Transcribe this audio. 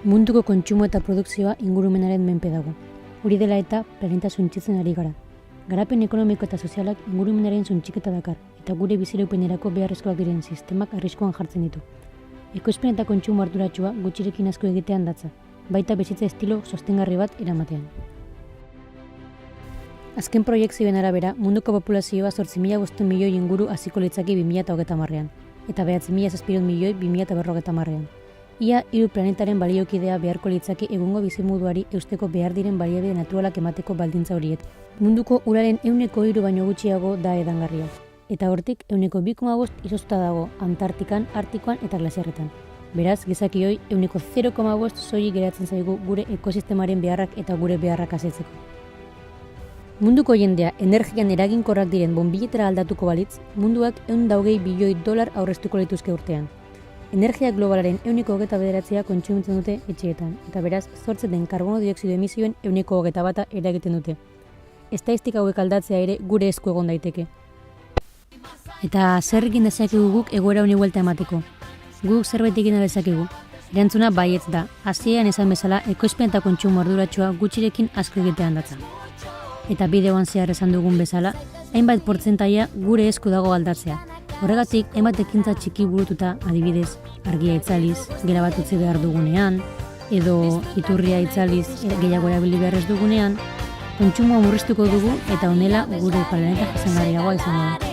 Munduko kontsumo eta produkzioa ingurumenaren menpe dago. Hori dela eta planeta suntsitzen ari gara. Garapen ekonomiko eta sozialak ingurumenaren suntsiketa dakar, eta gure biziraupenerako beharrezkoak diren sistemak arriskuan jartzen ditu. Ekoizpen eta kontsumo arduratsua gutxirekin asko egitean datza, baita bizitza estilo sostengarri bat eramatean. Azken proiekzioen arabera, munduko populazioa 8.500 milioi inguru hasiko litzake 2030ean, eta 9.700 milioi 2050ean. Ia 3 planetaren baliokidea beharko litzake egungo bizimoduari eusteko behar diren baliabide naturalak emateko baldintza horiek. Munduko uraren 3% baino gutxiago da edangarria, eta hortik 2,5% izoztuta dago Antartikan, Artikoan eta glasiarretan. Beraz, gizakioi 0,5% soilik geratzen zaigu gure ekosistemaren beharrak eta gure beharrak asetzeko. Munduko jendea energian eraginkorrak diren bonbiletara aldatuko balitz, munduak $120 bilioi aurreztuko lituzke urtean. Energia globalaren 29% kontsumitzen dute etxeetan, eta beraz, sortzen den karbono dioxido emisioen 21% eragiten dute. Estatistika hauek aldatzea ere gure esku egon daiteke. Eta zer egin dezakegu guk egoera honi buelta emateko? Guk zerbait egin dezakegu? Erantzuna baietz da, hasieran esan bezala ekoizpen eta kontsumo arduratsua gutxirekin asko egitean datza. Eta bideoan zehar esan dugun bezala, hainbat portzentaia gure esku dago aldatzea. Horregatik, hainbat ekintza txiki burututa, adibidez, argia itzaliz, gela bat utzi behar dugunean, edo iturria itzaliz gehiago erabili behar ez dugunean, kontsumoa murriztuko dugu eta honela gure planeta jasangarriagoa izango da.